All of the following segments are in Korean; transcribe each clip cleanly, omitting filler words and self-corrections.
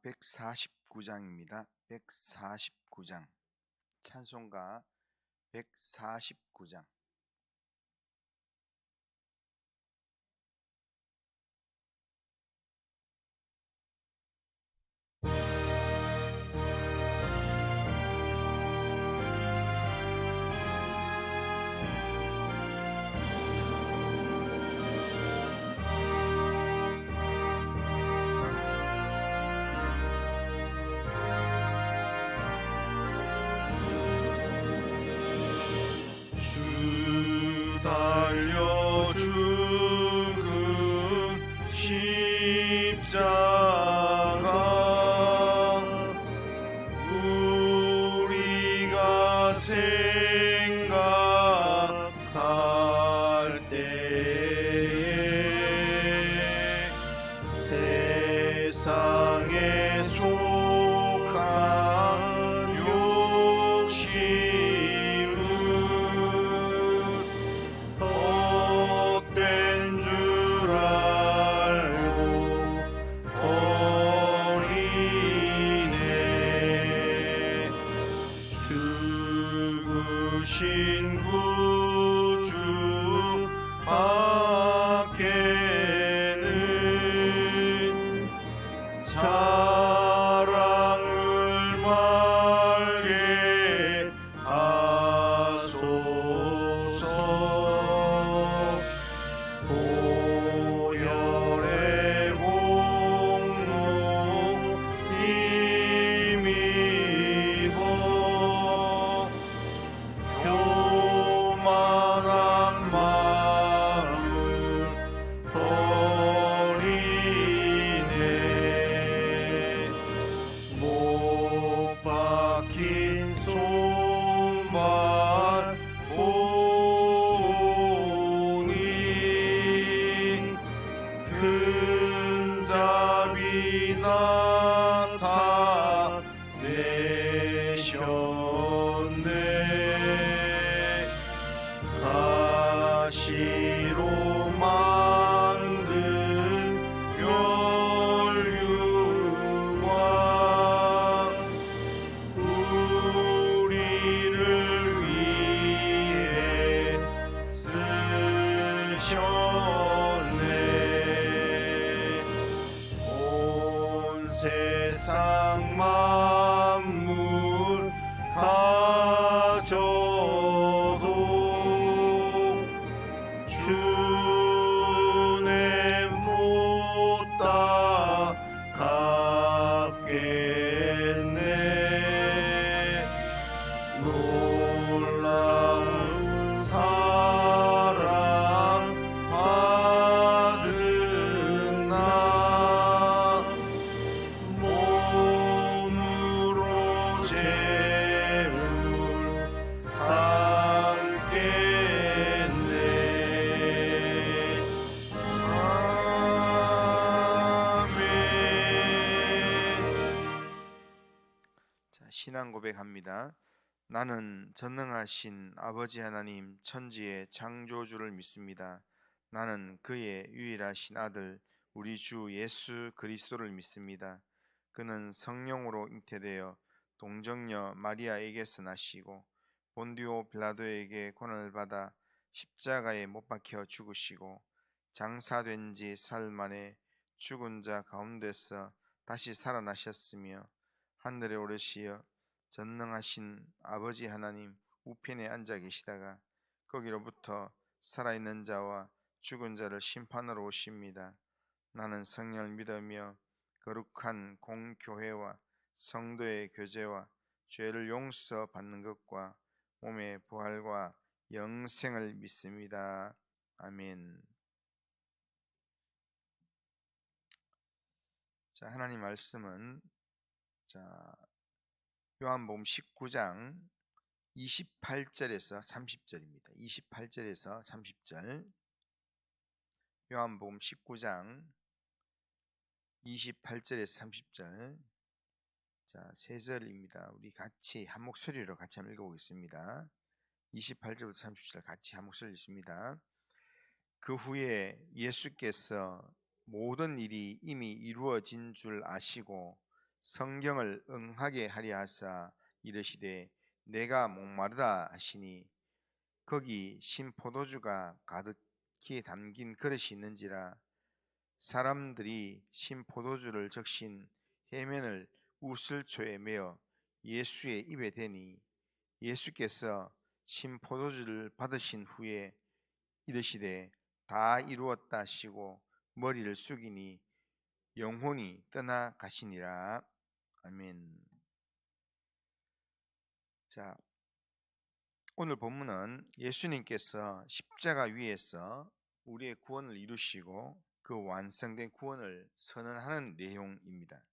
149장입니다. 149장. 찬송가 149장. 달려 죽은 십자가 우리가 생각할 때에 세상에 속한 욕심은 헛된 줄 알고 버리네. 죽으신 구주 밖에는 사랑을 말게 하소서. 보혈의 공로 힘입어 교만한 마음을 버리네. 못 박힌 손발 보니 큰 자비 나타내셨네. 가시로 만든 멸류관 우리를 위해 쓰셨네. 온 세상 만물 가져도 주님 못 따갑겠네. 놀라운 사랑 받은 나 몸으로 재울 삼겠네. 아멘. 자, 신앙 고백합니다. 나는 전능하신 아버지 하나님 천지의 창조주를 믿습니다. 나는 그의 유일하신 아들 우리 주 예수 그리스도를 믿습니다. 그는 성령으로 잉태되어 동정녀 마리아에게서 나시고 본디오 빌라도에게 고난을 받아 십자가에 못 박혀 죽으시고 장사된 지 사흘 만에 죽은 자 가운데서 다시 살아나셨으며 하늘에 오르시어 전능하신 아버지 하나님 우편에 앉아 계시다가 거기로부터 살아있는 자와 죽은 자를 심판하러 오십니다. 나는 성령을 믿으며 거룩한 공교회와 성도의 교제와 죄를 용서받는 것과 몸의 부활과 영생을 믿습니다. 아멘. 자, 하나님 말씀은 요한복음 19장 28절에서 30절입니다. 28절에서 30절. 요한복음 19장 28절에서 30절. 자, 세 절입니다. 우리 같이 한 목소리로 같이 한번 읽어보겠습니다. 28절부터 30절 같이 한 목소리로 읽습니다. 그 후에 예수께서 모든 일이 이미 이루어진 줄 아시고 성경을 응하게 하려 하사 이르시되 내가 목마르다 하시니 거기 신포도주가 가득히 담긴 그릇이 있는지라. 사람들이 신포도주를 적신 해면을 우슬초에 메어 예수의 입에 대니 예수께서 신포도주를 받으신 후에 이르시되 다 이루었다 하시고 머리를 숙이니 영혼이 떠나 가시니라. 아멘. 자, 오늘 본문은 예수님께서 십자가 위에서 우리의 구원을 이루시고 그 완성된 구원을 선언하는 내용입니다.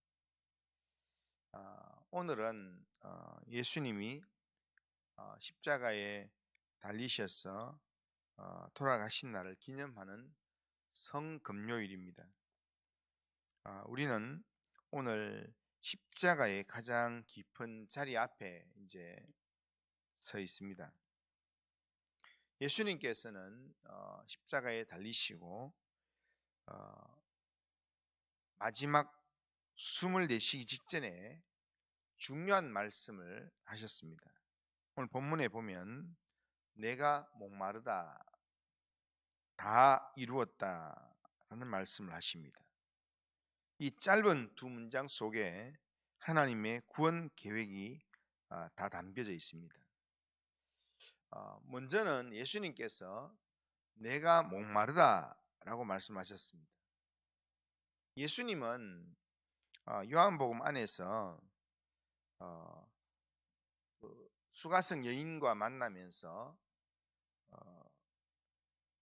오늘은 예수님이 십자가에 달리셔서 돌아가신 날을 기념하는 성금요일입니다. 우리는 오늘 십자가의 가장 깊은 자리 앞에 이제 서 있습니다. 예수님께서는 십자가에 달리시고 마지막 숨을 내쉬기 직전에 중요한 말씀을 하셨습니다. 오늘 본문에 보면 내가 목마르다, 다 이루었다 라는 말씀을 하십니다. 이 짧은 두 문장 속에 하나님의 구원 계획이 다 담겨져 있습니다. 먼저는 예수님께서 내가 목마르다 라고 말씀하셨습니다. 예수님은 요한복음 안에서 수가성 여인과 만나면서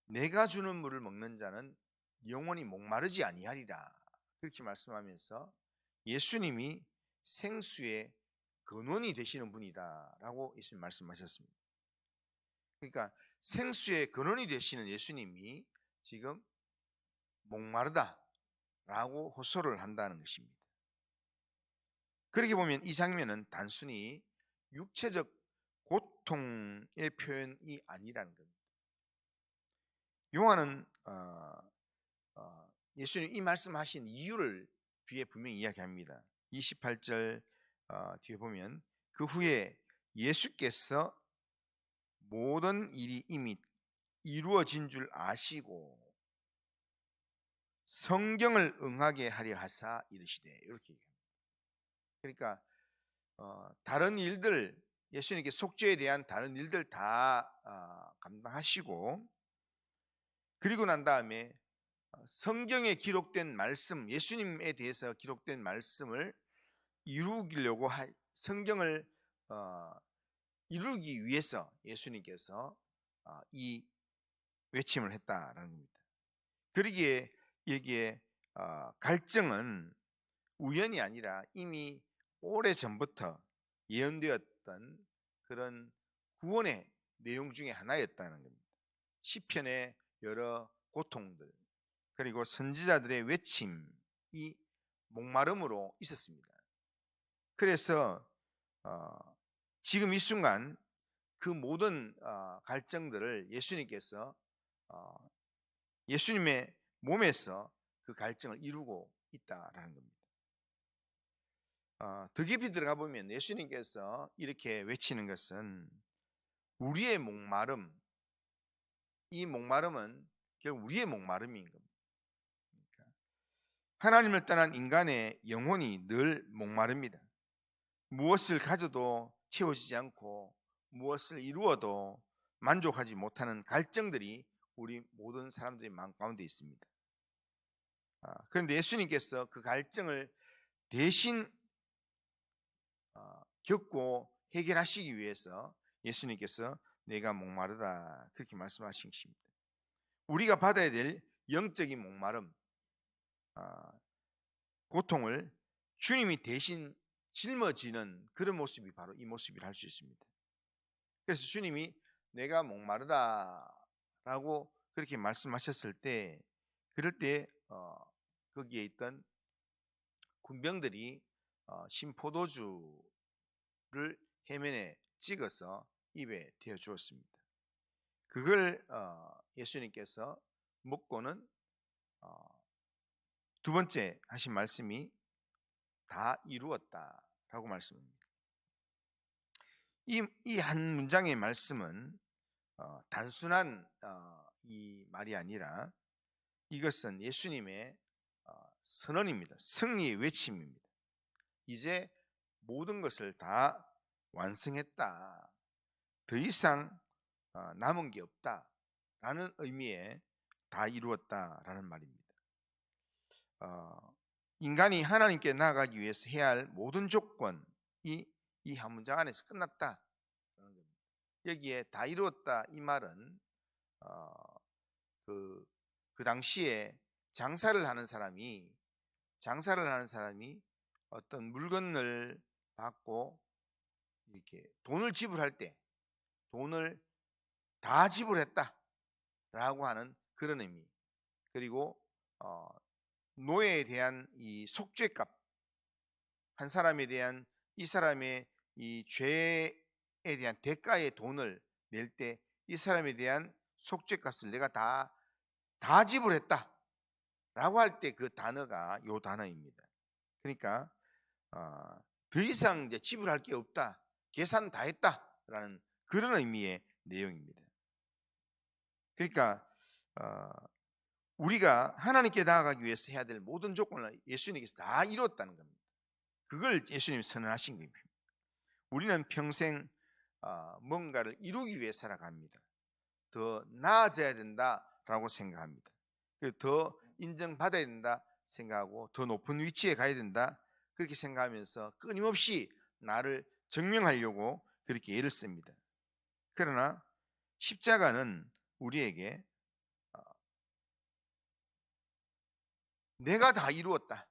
내가 주는 물을 먹는 자는 영원히 목마르지 아니하리라 그렇게 말씀하면서 예수님이 생수의 근원이 되시는 분이다 라고 예수님 말씀하셨습니다. 그러니까 생수의 근원이 되시는 예수님이 지금 목마르다 라고 호소를 한다는 것입니다. 그렇게 보면 이 장면은 단순히 육체적 고통의 표현이 아니라는 겁니다. 요한은 예수님 이 말씀하신 이유를 뒤에 분명히 이야기합니다. 28절 뒤에 보면 그 후에 예수께서 모든 일이 이미 이루어진 줄 아시고 성경을 응하게 하려 하사 이르시되 이렇게 얘기합니다. 그러니까 다른 일들 예수님께 속죄에 대한 다른 일들 다 감당하시고 그리고 난 다음에 성경에 기록된 말씀 예수님에 대해서 기록된 말씀을 이루려고 성경을 이루기 위해서 예수님께서 이 외침을 했다라는 겁니다. 그러기에 여기에 갈증은 우연이 아니라 이미 오래전부터 예언되었던 그런 구원의 내용 중에 하나였다는 겁니다. 시편의 여러 고통들 그리고 선지자들의 외침이 목마름으로 있었습니다. 그래서 지금 이 순간 그 모든 갈증들을 예수님께서 예수님의 몸에서 그 갈증을 이루고 있다라는 겁니다. 더 깊이 들어가 보면 예수님께서 이렇게 외치는 것은 우리의 목마름, 이 목마름은 결국 우리의 목마름인 겁니다. 그러니까 하나님을 떠난 인간의 영혼이 늘 목마릅니다. 무엇을 가져도 채워지지 않고 무엇을 이루어도 만족하지 못하는 갈증들이 우리 모든 사람들의 마음 가운데 있습니다. 그런데 예수님께서 그 갈증을 대신 겪고 해결하시기 위해서 예수님께서 내가 목마르다 그렇게 말씀하신 것입니다. 우리가 받아야 될 영적인 목마름, 고통을 주님이 대신 짊어지는 그런 모습이 바로 이 모습이라 할 수 있습니다. 그래서 주님이 내가 목마르다라고 그렇게 말씀하셨을 때 그럴 때 거기에 있던 군병들이 신포도주를 해면에 찍어서 입에 대어 주었습니다. 그걸 예수님께서 먹고는 두 번째 하신 말씀이 다 이루었다라고 말씀합니다. 이 한 문장의 말씀은 단순한 이 말이 아니라 이것은 예수님의 선언입니다. 승리의 외침입니다. 이제 모든 것을 다 완성했다. 더 이상 남은 게 없다라는 의미에 다 이루었다라는 말입니다. 인간이 하나님께 나아가기 위해서 해야 할 모든 조건이 이 한 문장 안에서 끝났다. 여기에 다 이루었다 이 말은 그 당시에 장사를 하는 사람이 어떤 물건을 받고 이렇게 돈을 지불할 때 돈을 다 지불했다라고 하는 그런 의미. 그리고 노예에 대한 이 속죄값, 한 사람에 대한 이 사람의 이 죄에 대한 대가의 돈을 낼 때 이 사람에 대한 속죄값을 내가 다 지불했다라고 할 때 그 단어가 요 단어입니다. 그러니까 더 이상 이제 지불할 게 없다, 계산 다 했다라는 그런 의미의 내용입니다. 그러니까 우리가 하나님께 나아가기 위해서 해야 될 모든 조건을 예수님께서 다 이루었다는 겁니다. 그걸 예수님이 선언하신 겁니다. 우리는 평생 뭔가를 이루기 위해 살아갑니다. 더 나아져야 된다라고 생각합니다. 더 인정받아야 된다 생각하고 더 높은 위치에 가야 된다 그렇게 생각하면서 끊임없이 나를 증명하려고 그렇게 애를 씁니다. 그러나 십자가는 우리에게 내가 다 이루었다.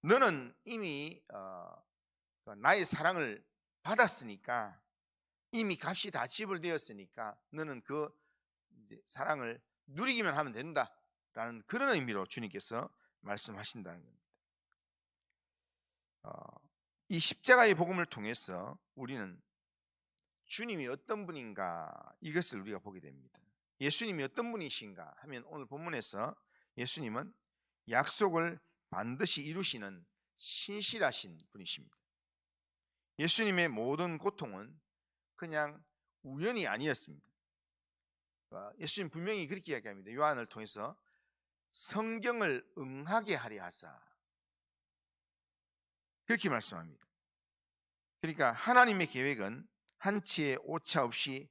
너는 이미 나의 사랑을 받았으니까, 이미 값이 다 지불되었으니까 너는 그 사랑을 누리기만 하면 된다라는 그런 의미로 주님께서 말씀하신다는 겁니다. 이 십자가의 복음을 통해서 우리는 주님이 어떤 분인가 이것을 우리가 보게 됩니다. 예수님이 어떤 분이신가 하면 오늘 본문에서 예수님은 약속을 반드시 이루시는 신실하신 분이십니다. 예수님의 모든 고통은 그냥 우연이 아니었습니다. 예수님 분명히 그렇게 이야기합니다. 요한을 통해서 성경을 응하게 하려 하사 그렇게 말씀합니다. 그러니까 하나님의 계획은 한치의 오차 없이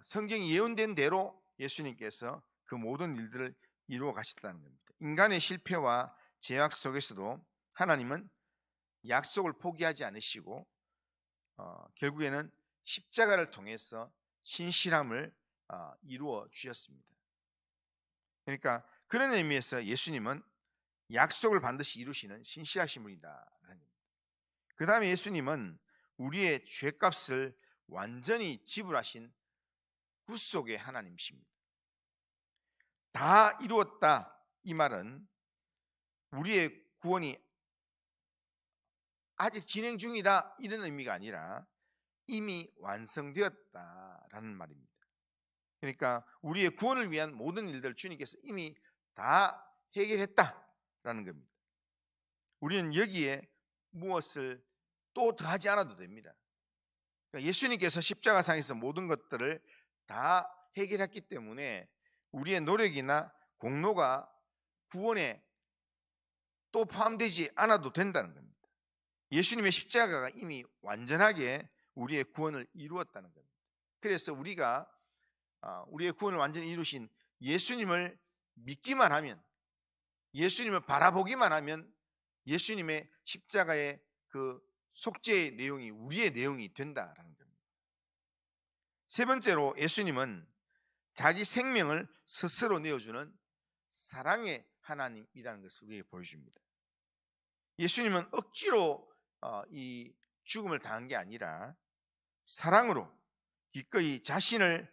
성경이 예언된 대로 예수님께서 그 모든 일들을 이루어 가셨다는 겁니다. 인간의 실패와 제약 속에서도 하나님은 약속을 포기하지 않으시고 결국에는 십자가를 통해서 신실함을 이루어 주셨습니다. 그러니까 그런 의미에서 예수님은 약속을 반드시 이루시는 신실하신 분이다. 그 다음에 예수님은 우리의 죄값을 완전히 지불하신 구속의 하나님이십니다. 다 이루었다 이 말은 우리의 구원이 아직 진행 중이다 이런 의미가 아니라 이미 완성되었다라는 말입니다. 그러니까 우리의 구원을 위한 모든 일들을 주님께서 이미 다 해결했다라는 겁니다. 우리는 여기에 무엇을 또 더하지 않아도 됩니다. 그러니까 예수님께서 십자가상에서 모든 것들을 다 해결했기 때문에 우리의 노력이나 공로가 구원에 또 포함되지 않아도 된다는 겁니다. 예수님의 십자가가 이미 완전하게 우리의 구원을 이루었다는 겁니다. 그래서 우리가 우리의 구원을 완전히 이루신 예수님을 믿기만 하면, 예수님을 바라보기만 하면 예수님의 십자가의 그 속죄의 내용이 우리의 내용이 된다라는 겁니다. 세 번째로 예수님은 자기 생명을 스스로 내어주는 사랑의 하나님이라는 것을 우리에게 보여줍니다. 예수님은 억지로 이 죽음을 당한 게 아니라 사랑으로 기꺼이 자신을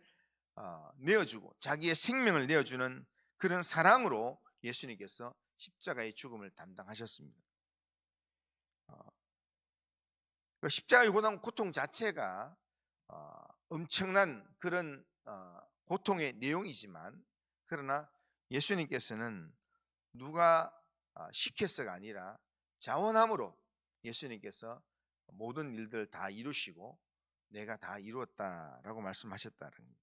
내어주고 자기의 생명을 내어주는 그런 사랑으로 예수님께서 십자가의 죽음을 담당하셨습니다. 십자가의 고통 자체가 엄청난 그런 고통의 내용이지만, 그러나 예수님께서는 누가 시켜서가 아니라 자원함으로 예수님께서 모든 일들 다 이루시고 내가 다 이루었다라고 말씀하셨다는 겁니다.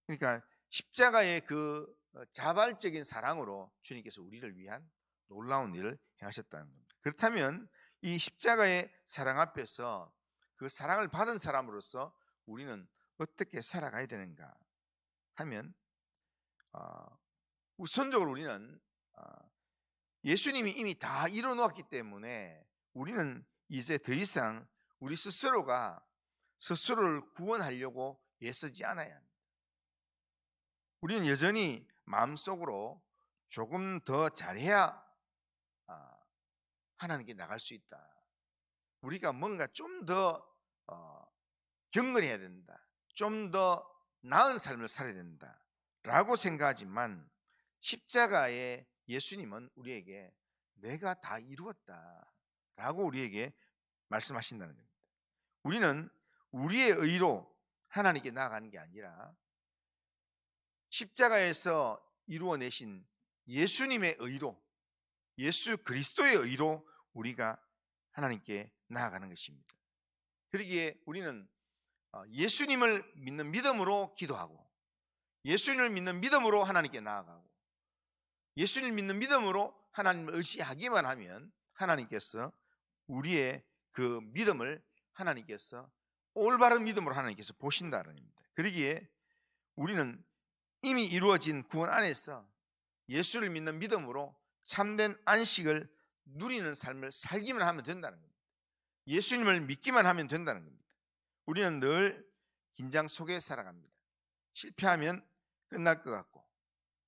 그러니까 십자가의 그 자발적인 사랑으로 주님께서 우리를 위한 놀라운 일을 행하셨다는 겁니다. 그렇다면 이 십자가의 사랑 앞에서 그 사랑을 받은 사람으로서 우리는 어떻게 살아가야 되는가 하면 우선적으로 우리는 예수님이 이미 다 이뤄 놓았기 때문에 우리는 이제 더 이상 우리 스스로가 스스로를 구원하려고 애쓰지 않아야 합니다. 우리는 여전히 마음속으로 조금 더 잘해야 하나님께 나갈 수 있다. 우리가 뭔가 좀 더 경건해야 된다. 좀 더 나은 삶을 살아야 된다 라고 생각하지만 십자가의 예수님은 우리에게 내가 다 이루었다 라고 우리에게 말씀하신다는 겁니다. 우리는 우리의 의로 하나님께 나아가는 게 아니라 십자가에서 이루어내신 예수님의 의로, 예수 그리스도의 의로 우리가 하나님께 나아가는 것입니다. 그러기에 우리는 예수님을 믿는 믿음으로 기도하고, 예수님을 믿는 믿음으로 하나님께 나아가고, 예수님을 믿는 믿음으로 하나님을 의지하기만 하면 하나님께서 우리의 그 믿음을 하나님께서 올바른 믿음으로 하나님께서 보신다는 겁니다. 그러기에 우리는 이미 이루어진 구원 안에서 예수를 믿는 믿음으로 참된 안식을 누리는 삶을 살기만 하면 된다는 겁니다. 예수님을 믿기만 하면 된다는 겁니다. 우리는 늘 긴장 속에 살아갑니다. 실패하면 끝날 것 같고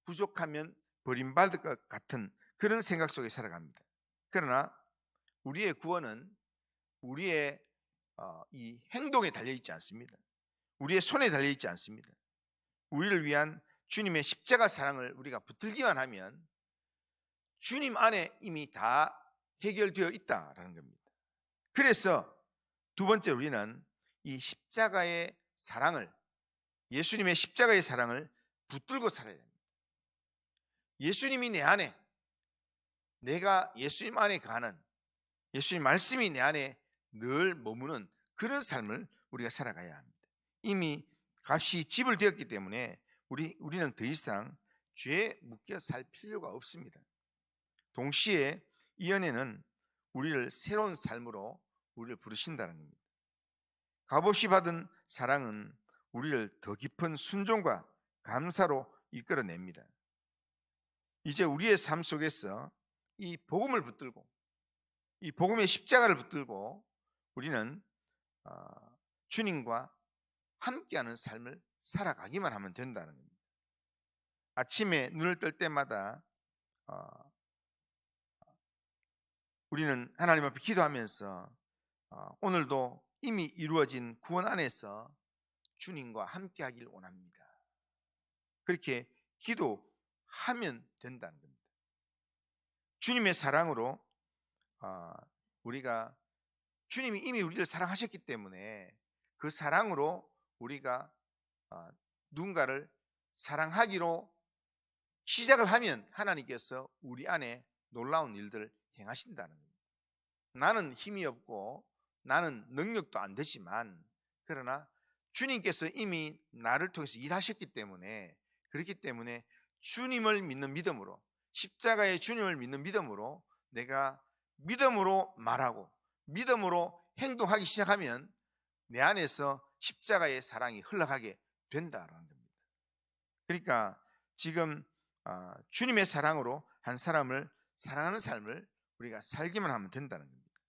부족하면 버림받을 것 같은 그런 생각 속에 살아갑니다. 그러나 우리의 구원은 우리의 이 행동에 달려있지 않습니다. 우리의 손에 달려있지 않습니다. 우리를 위한 주님의 십자가 사랑을 우리가 붙들기만 하면 주님 안에 이미 다 해결되어 있다라는 겁니다. 그래서 두 번째 우리는 이 십자가의 사랑을, 예수님의 십자가의 사랑을 붙들고 살아야 됩니다. 예수님이 내 안에, 내가 예수님 안에 가는, 예수님 말씀이 내 안에 늘 머무는 그런 삶을 우리가 살아가야 합니다. 이미 값이 지불되었기 때문에 우리는 더 이상 죄에 묶여 살 필요가 없습니다. 동시에 이 은혜는 우리를 새로운 삶으로 우리를 부르신다는 겁니다. 값없이 받은 사랑은 우리를 더 깊은 순종과 감사로 이끌어냅니다. 이제 우리의 삶 속에서 이 복음을 붙들고, 이 복음의 십자가를 붙들고 우리는 주님과 함께하는 삶을 살아가기만 하면 된다는 겁니다. 아침에 눈을 뜰 때마다 우리는 하나님 앞에 기도하면서 오늘도 이미 이루어진 구원 안에서 주님과 함께하길 원합니다. 그렇게 기도하면 된다는 겁니다. 주님의 사랑으로 우리가 주님이 이미 우리를 사랑하셨기 때문에 그 사랑으로 우리가 누군가를 사랑하기로 시작을 하면 하나님께서 우리 안에 놀라운 일들을 행하신다는 겁니다. 나는 힘이 없고 나는 능력도 안 되지만 그러나 주님께서 이미 나를 통해서 일하셨기 때문에, 그렇기 때문에 주님을 믿는 믿음으로, 십자가의 주님을 믿는 믿음으로 내가 믿음으로 말하고 믿음으로 행동하기 시작하면 내 안에서 십자가의 사랑이 흘러가게 된다는 겁니다. 그러니까 지금 주님의 사랑으로 한 사람을 사랑하는 삶을 우리가 살기만 하면 된다는 겁니다.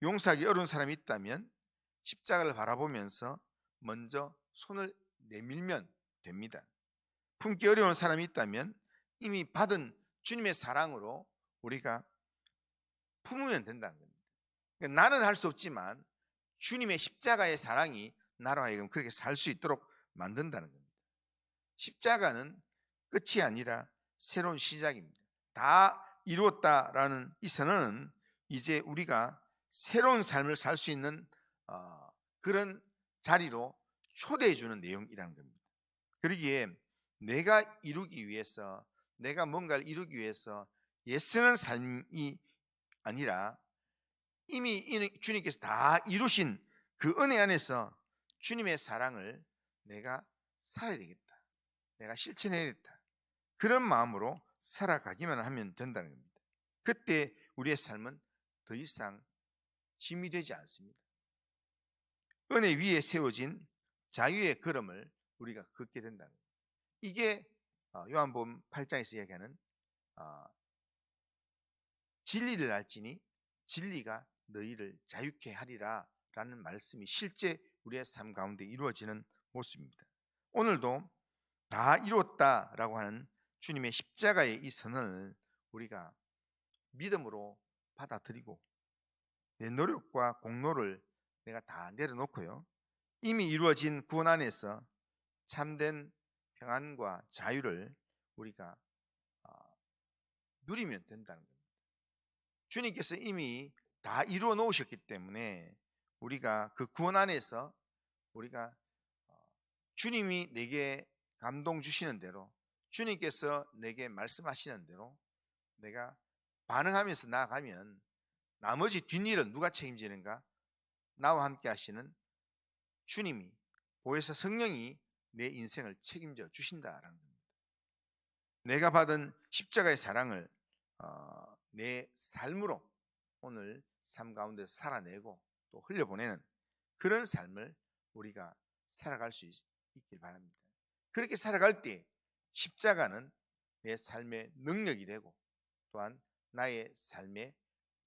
용서하기 어려운 사람이 있다면 십자가를 바라보면서 먼저 손을 내밀면 됩니다. 품기 어려운 사람이 있다면 이미 받은 주님의 사랑으로 우리가 품으면 된다는 겁니다. 그러니까 나는 할 수 없지만 주님의 십자가의 사랑이 나로 하여금 그렇게 살 수 있도록 만든다는 겁니다. 십자가는 끝이 아니라 새로운 시작입니다. 다 이루었다라는 이 선언은 이제 우리가 새로운 삶을 살 수 있는 그런 자리로 초대해 주는 내용이라는 겁니다. 그러기에 내가 이루기 위해서, 내가 뭔가를 이루기 위해서 애쓰는 삶이 아니라 이미 주님께서 다 이루신 그 은혜 안에서 주님의 사랑을 내가 살아야 되겠다, 내가 실천해야겠다, 그런 마음으로 살아가기만 하면 된다는 겁니다. 그때 우리의 삶은 더 이상 짐이 되지 않습니다. 은혜 위에 세워진 자유의 걸음을 우리가 걷게 된다는 겁니다. 이게 요한복음 8장에서 이야기하는 진리를 알지니 진리가 너희를 자유케 하리라 라는 말씀이 실제 우리의 삶 가운데 이루어지는 모습입니다. 오늘도 다 이루었다라고 하는 주님의 십자가의 이 선언을 우리가 믿음으로 받아들이고 내 노력과 공로를 내가 다 내려놓고요, 이미 이루어진 구원 안에서 참된 평안과 자유를 우리가 누리면 된다는 겁니다. 주님께서 이미 다 이루어 놓으셨기 때문에 우리가 그 구원 안에서 우리가 주님이 내게 감동 주시는 대로, 주님께서 내게 말씀하시는 대로 내가 반응하면서 나아가면 나머지 뒷일은 누가 책임지는가? 나와 함께 하시는 주님이, 보혜사 성령이 내 인생을 책임져 주신다라는 겁니다. 내가 받은 십자가의 사랑을 내 삶으로 오늘 삶 가운데 살아내고 또 흘려보내는 그런 삶을 우리가 살아갈 수 있길 바랍니다. 그렇게 살아갈 때 십자가는 내 삶의 능력이 되고 또한 나의 삶의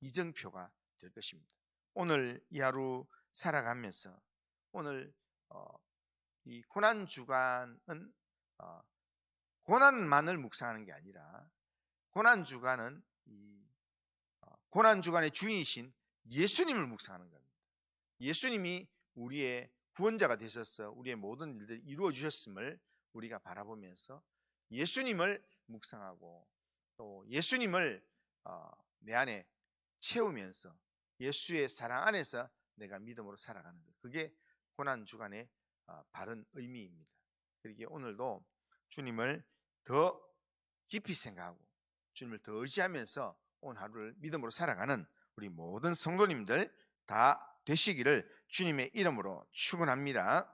이정표가 될 것입니다. 오늘 이 하루 살아가면서 오늘 이 고난 주간은 고난만을 묵상하는 게 아니라 고난 주간은 고난 주간의 주인이신 예수님을 묵상하는 겁니다. 예수님이 우리의 구원자가 되셔서 우리의 모든 일들을 이루어 주셨음을 우리가 바라보면서 예수님을 묵상하고 또 예수님을 내 안에 채우면서 예수의 사랑 안에서 내가 믿음으로 살아가는 것, 그게 고난 주간의 바른 의미입니다. 그러기에 오늘도 주님을 더 깊이 생각하고 주님을 더 의지하면서 오늘 하루를 믿음으로 살아가는 우리 모든 성도님들 다 되시기를 주님의 이름으로 축원합니다.